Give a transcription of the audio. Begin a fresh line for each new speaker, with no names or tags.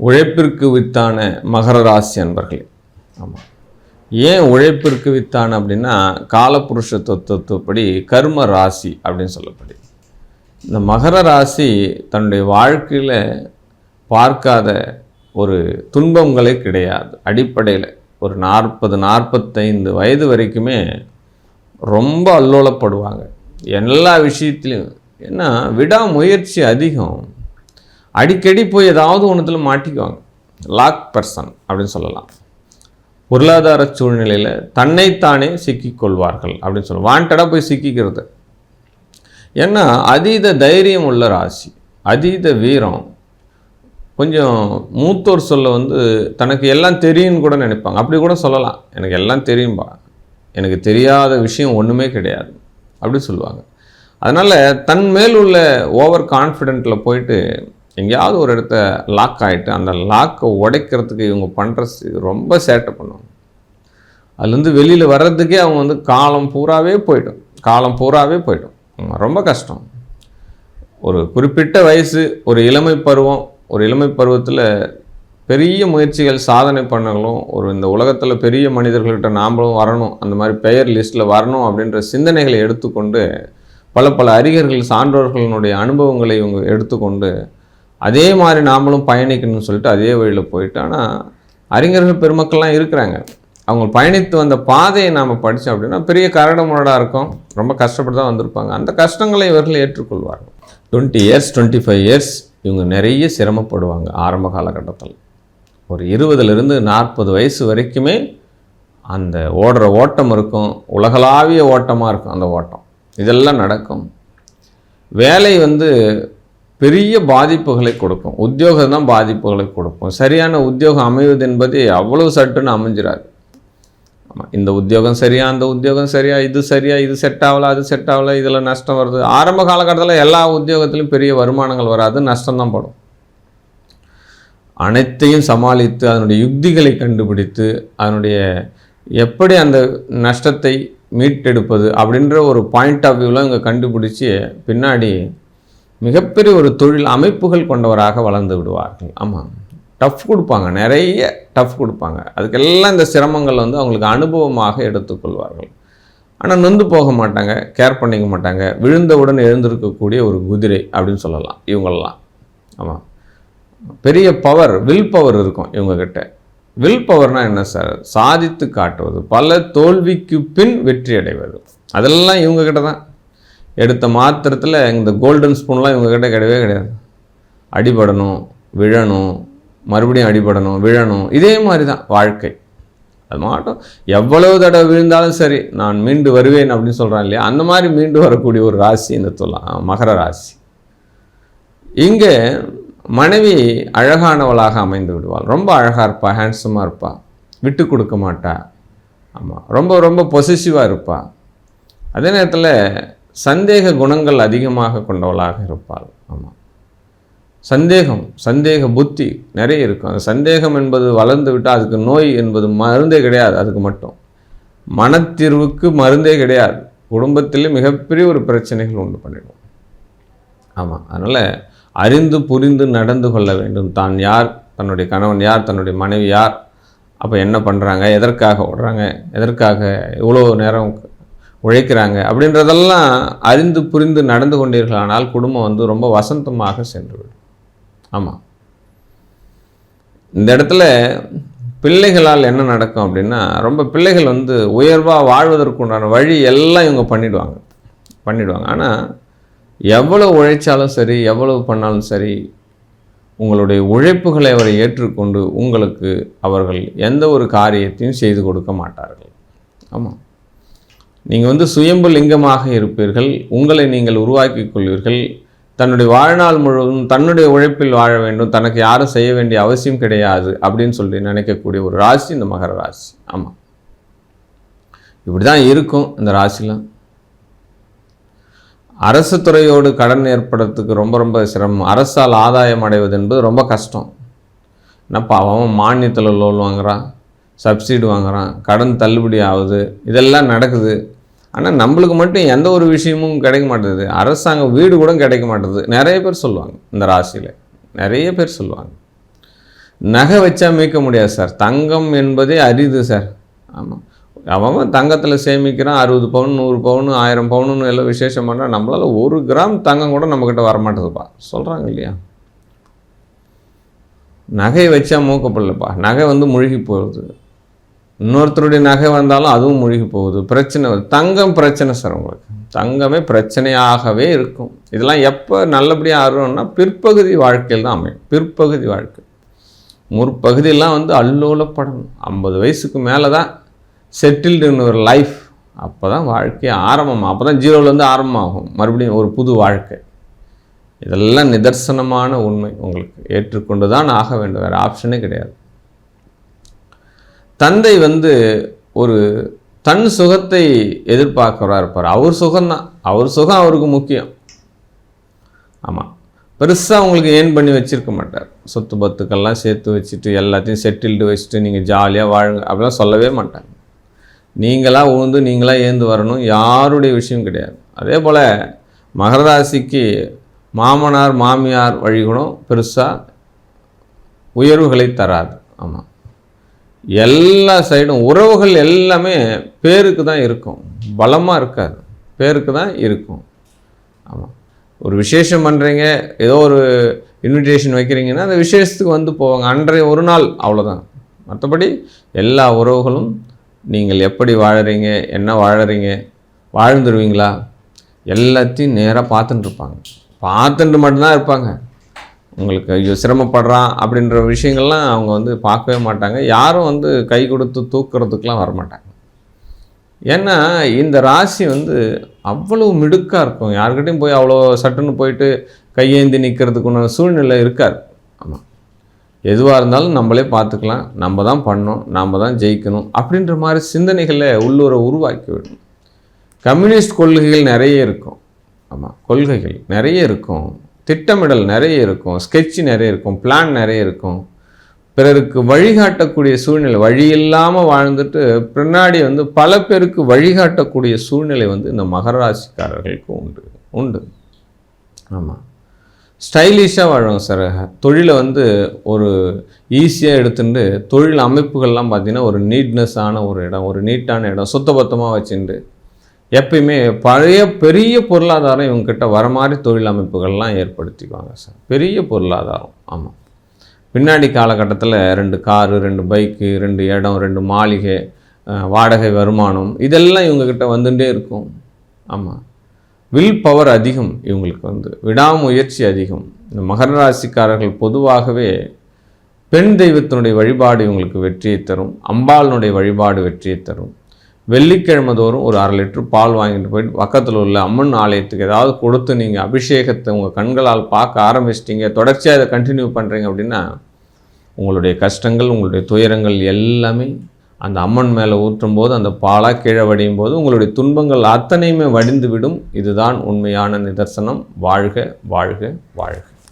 உழைப்பிற்கு வித்தான மகர ராசி அன்பர்களே. ஆமாம், ஏன் உழைப்பிற்கு வித்தான அப்படின்னா காலபுருஷ தத்துவப்படி கர்ம ராசி அப்படின்னு சொல்லப்படி இந்த மகர ராசி தன்னுடைய வாழ்க்கையில் பார்க்காத ஒரு துன்பங்களே கிடையாது. அடிப்படையில் ஒரு 40-45 வயது வரைக்குமே ரொம்ப அல்லோலப்படுவாங்க எல்லா விஷயத்துலையும். ஏன்னா விடாமுயற்சி அதிகம். அடிக்கடி போய் ஏதாவது ஒன்றுத்தில் மாட்டிக்குவாங்க. லாக் பர்சன் அப்படின்னு சொல்லலாம். பொருளாதார சூழ்நிலையில் தன்னைத்தானே சிக்கிக்கொள்வார்கள் அப்படின்னு சொல்லுவோம். வாண்டடாக போய் சிக்கிக்கிறது. ஏன்னா அதீத தைரியம் உள்ள ராசி, அதீத வீரம். கொஞ்சம் மூத்தோர் சொல்ல தனக்கு எல்லாம் தெரியும்னு கூட நினைப்பாங்க. அப்படி கூட சொல்லலாம், எனக்கு எல்லாம் தெரியும்பா, எனக்கு தெரியாத விஷயம் ஒன்றுமே கிடையாது அப்படி சொல்லுவாங்க. அதனால் தன் மேல் உள்ள ஓவர் கான்ஃபிடென்ட்டில் போயிட்டு எங்கேயாவது ஒரு இடத்த லாக் ஆகிட்டு அந்த லாக்கை உடைக்கிறதுக்கு இவங்க பண்ணுற ரொம்ப சேட்டை பண்ணுவாங்க. அதுலேருந்து வெளியில் வர்றதுக்கே அவங்க காலம் பூராவே போய்டும். ரொம்ப கஷ்டம். ஒரு குறிப்பிட்ட வயசு, ஒரு இளமை பருவத்தில் பெரிய முயற்சிகள் சாதனை பண்ணங்களும், இந்த உலகத்தில் பெரிய மனிதர்கள்கிட்ட நாமளும் வரணும், அந்த மாதிரி பெயர் லிஸ்ட்டில் வரணும் அப்படின்ற சிந்தனைகளை எடுத்துக்கொண்டு பல அறிஞர்கள் சான்றோர்களுடைய அனுபவங்களை இவங்க எடுத்துக்கொண்டு அதே மாதிரி நாமளும் பயணிக்கணும்னு சொல்லிட்டு அதே வழியில் போயிட்டு. ஆனால் அறிஞர்கள் பெருமக்கள்லாம் இருக்கிறாங்க. அவங்க பயணித்து வந்த பாதையை நாம் படித்தோம் அப்படின்னா பெரிய கரடுமுரடாக இருக்கும். ரொம்ப கஷ்டப்பட்டு தான் வந்திருப்பாங்க. அந்த கஷ்டங்களை இவர்கள் ஏற்றுக்கொள்வார்கள். 20 இயர்ஸ் 25 இயர்ஸ் இவங்க நிறைய சிரமப்படுவாங்க. ஆரம்ப காலகட்டத்தில் ஒரு 20லேருந்து 40 வயசு வரைக்குமே அந்த ஓடுற ஓட்டம் இருக்கும். உலகளாவிய ஓட்டமாக இருக்கும் அந்த ஓட்டம். இதெல்லாம் நடக்கும். வேலை பெரிய பாதிப்புகளை கொடுக்கும். உத்தியோகம் தான் பாதிப்புகளை கொடுக்கும். சரியான உத்தியோகம் அமைவது என்பது அவ்வளவு சட்டுன்னு அமைஞ்சிடாது. ஆமாம், இந்த உத்தியோகம் சரியா, அந்த உத்தியோகம் சரியா, இது செட் ஆகலை, அது செட் ஆகலை, இதில் நஷ்டம் வருது. ஆரம்ப காலகட்டத்தில் எல்லா உத்தியோகத்திலும் பெரிய வருமானங்கள் வராது, நஷ்டம்தான் படும். அனைத்தையும் சமாளித்து அதனுடைய யுக்திகளை கண்டுபிடித்து அதனுடைய எப்படி அந்த நஷ்டத்தை மீட்டெடுப்பது அப்படின்ற ஒரு பாயிண்ட் ஆஃப் வியூவில் இங்கே கண்டுபிடிச்சி பின்னாடி மிகப்பெரிய ஒரு தொழில் அமைப்புகள் கொண்டவராக வளர்ந்து விடுவார்கள். ஆமாம், டஃப் கொடுப்பாங்க, நிறைய டஃப் கொடுப்பாங்க. அதுக்கெல்லாம் இந்த சிரமங்கள் அவங்களுக்கு அனுபவமாக எடுத்துக்கொள்வார்கள். ஆனால் நொந்து போக மாட்டாங்க, கேர் பண்ணிக்க மாட்டாங்க. விழுந்தவுடன் எழுந்திருக்கக்கூடிய ஒரு குதிரை அப்படின்னு சொல்லலாம் இவங்களெல்லாம். ஆமாம், பெரிய பவர், வில் பவர் இருக்கும் இவங்கக்கிட்ட. வில் பவர்னால் என்ன சார்? சாதித்து காட்டுவது, பல தோல்விக்கு பின் வெற்றி அடைவது. அதெல்லாம் இவங்கக்கிட்ட தான். எடுத்த மாத்திரத்தில் இந்த கோல்டன் ஸ்பூன்லாம் இவங்கக்கிட்ட கிடையாது. அடிபடணும், விழணும், மறுபடியும் அடிபடணும், விழணும், இதே மாதிரி தான் வாழ்க்கை. அது மாட்டும் எவ்வளவு தடவை விழுந்தாலும் சரி நான் மீண்டு வருவேன் அப்படின்னு சொல்கிறான் இல்லையா, அந்த மாதிரி மீண்டு வரக்கூடிய ஒரு ராசி இந்த மகர ராசி. இங்கே மனைவி அழகானவளாக அமைந்து விடுவாள். ரொம்ப அழகாக இருப்பாள், ஹேண்ட்ஸமாக இருப்பாள், விட்டு கொடுக்க மாட்டா. ஆமாம், ரொம்ப ரொம்ப பொசிசிவாக இருப்பாள். அதே நேரத்தில் சந்தேக குணங்கள் அதிகமாக கொண்டவளாக இருப்பாள். ஆமாம், சந்தேக புத்தி நிறைய இருக்கும். அந்த சந்தேகம் என்பது வளர்ந்து விட்டால் அதுக்கு நோய் என்பது மருந்தே கிடையாது. அதுக்கு மட்டும் மனத்தீர்வுக்கு மருந்தே கிடையாது. குடும்பத்திலே மிகப்பெரிய ஒரு பிரச்சனைகள் உண்டு பண்ணிடும். ஆமாம், அதனால் அறிந்து புரிந்து நடந்து கொள்ள வேண்டும். தான் யார், தன்னுடைய கணவன் யார், தன்னுடைய மனைவி யார், அப்போ என்ன பண்ணுறாங்க, எதற்காக ஓடுறாங்க, எதற்காக இவ்வளோ நேரம் உழைக்கிறாங்க அப்படின்றதெல்லாம் அறிந்து புரிந்து நடந்து கொண்டீர்களானால் குடும்பம் ரொம்ப வசந்தமாக சென்றுவிடும். ஆமாம், இந்த இடத்துல பிள்ளைகளால் என்ன நடக்கும் அப்படின்னா, ரொம்ப பிள்ளைகள் உயர்வாக வாழ்வதற்குண்டான வழி எல்லாம் இவங்க பண்ணிடுவாங்க. ஆனால் எவ்வளவு உழைச்சாலும் சரி, எவ்வளவு பண்ணாலும் சரி, உங்களுடைய உழைப்புகளை அவரை ஏற்றுக்கொண்டு உங்களுக்கு அவர்கள் எந்த ஒரு காரியத்தையும் செய்து கொடுக்க மாட்டார்கள். ஆமாம், நீங்கள் சுயம்பு லிங்கமாக இருப்பீர்கள். உங்களை நீங்கள் உருவாக்கி கொள்வீர்கள். தன்னுடைய வாழ்நாள் முழுவதும் தன்னுடைய உழைப்பில் வாழ வேண்டும், தனக்கு யாரும் செய்ய வேண்டிய அவசியம் கிடையாது அப்படின்னு சொல்லி நினைக்கக்கூடிய ஒரு ராசி இந்த மகர ராசி. ஆமாம், இப்படி தான் இருக்கும் இந்த ராசிலாம். அரசு துறையோடு கடன் ஏற்படுறதுக்கு ரொம்ப ரொம்ப சிரமம். அரசால் ஆதாயம் அடைவது என்பது ரொம்ப கஷ்டம். என்னப்பா அவன் மானியத்தில் லோன் வாங்குகிறான், சப்சிடி வாங்குகிறான், கடன் தள்ளுபடி ஆகுது, இதெல்லாம் நடக்குது. ஆனால் நம்மளுக்கு மட்டும் எந்த ஒரு விஷயமும் கிடைக்க மாட்டேது. அரசாங்க வீடு கூட கிடைக்க மாட்டேது. நிறைய பேர் சொல்லுவாங்க, இந்த ராசியில் நிறைய பேர் சொல்லுவாங்க. நகை வச்சா மீட்க முடியாது சார். தங்கம் என்பதே அரிது சார். ஆமாம், அவன் தங்கத்தில் சேமிக்கிறான். 60 பவுன் 100 பவுன் 1000 பவுனுன்னு எல்லாம் விசேஷம் பண்ணுறான். நம்மளால் 1 கிராம் தங்கம் கூட நம்மக்கிட்ட வரமாட்டேதுப்பா சொல்கிறாங்க இல்லையா. நகை வச்சா மூக்கப்படலப்பா. நகை முழுகி போகுது. இன்னொருத்தருடைய நகை வந்தாலும் அதுவும் முழுகி போகுது. பிரச்சனை தங்கம் பிரச்சனை சார். உங்களுக்கு தங்கமே பிரச்சனையாகவே இருக்கும். இதெல்லாம் எப்போ நல்லபடியாக ஆறும்னா பிற்பகுதி வாழ்க்கையில் தான் அமையும். பிற்பகுதி வாழ்க்கை. முற்பகுதியெல்லாம் அல்லோலப்படணும். 50 வயசுக்கு மேலே தான் செட்டில்டுன்னு ஒரு லைஃப். அப்போ தான் வாழ்க்கை ஆரம்பமாகும். அப்போ தான் ஜீரோலேருந்து ஆரம்பமாகும் மறுபடியும் ஒரு புது வாழ்க்கை. இதெல்லாம் நிதர்சனமான உண்மை. உங்களுக்கு ஏற்றுக்கொண்டு தான் ஆக வேண்டும். வேறு ஆப்ஷனே கிடையாது. தந்தை ஒரு தன் சுகத்தை எதிர்பார்க்கிறவரா இருப்பார். அவர் சுகம்தான். அவர் சுகம் அவருக்கு முக்கியம். ஆமாம், பெருசாக உங்களுக்கு ஏன் பண்ணி வச்சுருக்க மாட்டார். சொத்து பத்துக்கெல்லாம் சேர்த்து வச்சுட்டு எல்லாத்தையும் செட்டில்டு வச்சுட்டு நீங்கள் ஜாலியாக வாழுங்க அப்படிலாம் சொல்லவே மாட்டாங்க. நீங்களாக உழுந்து நீங்களாக ஏந்து வரணும். யாருடைய விஷயம் கிடையாது. அதே போல் மகர ராசிக்கு மாமனார் மாமியார் வழிகுணம் பெருசாக உயர்வுகளை தராது. ஆமாம், எல்லா சைடும் உறவுகள் எல்லாமே பேருக்கு தான் இருக்கும், பலமாக இருக்காது. பேருக்கு தான் இருக்கும். ஆமாம், ஒரு விசேஷம் பண்ணுறீங்க, ஏதோ ஒரு இன்விடேஷன் வைக்கிறீங்கன்னா அந்த விசேஷத்துக்கு போவாங்க. அன்றைய ஒரு நாள் அவ்வளோதான். மற்றபடி எல்லா உறவுகளும் நீங்கள் எப்படி வாழறீங்க, என்ன வாழறீங்க, வாழ்ந்துருவீங்களா, எல்லாத்தையும் நேராக பார்த்துட்டு இருப்பாங்க. பார்த்துட்டு மட்டும்தான் இருப்பாங்க. உங்களுக்கு ஐயோ சிரமப்படுறான் அப்படின்ற விஷயங்கள்லாம் அவங்க பார்க்கவே மாட்டாங்க. யாரும் கை கொடுத்து தூக்குறதுக்கெலாம் வரமாட்டாங்க. ஏன்னா இந்த ராசி அவ்வளோ மிடுக்காக இருக்கும். யாருக்கிட்டையும் போய் அவ்வளோ சட்டுன்னு போயிட்டு கையேந்தி நிற்கிறதுக்குன்னு சூழ்நிலை இருக்காது. ஆமாம், எதுவாக இருந்தாலும் நம்மளே பார்த்துக்கலாம், நம்ம தான் பண்ணணும், நாம் தான் ஜெயிக்கணும் அப்படின்ற மாதிரி சிந்தனைகளை உள்ளூரை உருவாக்கி விடணும். கம்யூனிஸ்ட் கொள்கைகள் நிறைய இருக்கும். ஆமாம், கொள்கைகள் நிறைய இருக்கும், திட்டமிடல் நிறைய இருக்கும், ஸ்கெட்சு நிறைய இருக்கும், பிளான் நிறைய இருக்கும். பிறருக்கு வழிகாட்டக்கூடிய சூழ்நிலை, வழி இல்லாமல் வாழ்ந்துட்டு பின்னாடி பல பேருக்கு வழிகாட்டக்கூடிய சூழ்நிலை இந்த மகர ராசிக்காரர்களுக்கு உண்டு. ஆமாம், ஸ்டைலிஷாக வாழ்வாங்க சார். தொழிலை ஒரு ஈஸியாக எடுத்துட்டு தொழில் அமைப்புகள்லாம் பார்த்திங்கன்னா ஒரு நீட்னஸான ஒரு இடம், ஒரு நீட்டான இடம், சுத்தபத்தமாக வச்சுட்டு எப்பயுமே பழைய பெரிய பொருளாதாரம் இவங்ககிட்ட வர மாதிரி தொழில் அமைப்புகள்லாம் ஏற்படுத்திக்குவாங்க சார். பெரிய பொருளாதாரம். ஆமாம், பின்னாடி காலகட்டத்தில் 2 காரு 2 பைக்கு 2 இடம் 2 மாளிகை வாடகை வருமானம் இதெல்லாம் இவங்ககிட்ட வந்துட்டே இருக்கும். ஆமாம், வில் பவர் அதிகம் இவங்களுக்கு, விடாமுயற்சி அதிகம். இந்த மகர ராசிக்காரர்கள் பொதுவாகவே பெண் தெய்வத்தினுடைய வழிபாடு இவங்களுக்கு வெற்றியை தரும். அம்பாளினுடைய வழிபாடு வெற்றியை தரும். வெள்ளிக்கிழமை தோறும் ஒரு 1/2 லிட்டர் பால் வாங்கிட்டு போயிட்டு பக்கத்தில் உள்ள அம்மன் ஆலயத்துக்கு ஏதாவது கொடுத்து நீங்கள் அபிஷேகத்தை உங்கள் கண்களால் பார்க்க ஆரம்பிச்சிட்டிங்க, தொடர்ச்சியாக இதை கண்டினியூ பண்ணுறீங்க அப்படின்னா உங்களுடைய கஷ்டங்கள் உங்களுடைய துயரங்கள் எல்லாமே அந்த அம்மன் மேலே ஊற்றும் போது அந்த பாலாக கீழே வடியும் போது உங்களுடைய துன்பங்கள் அத்தனையுமே வடிந்து விடும். இதுதான் உண்மையான நிதர்சனம். வாழ்க வாழ்க வாழ்க.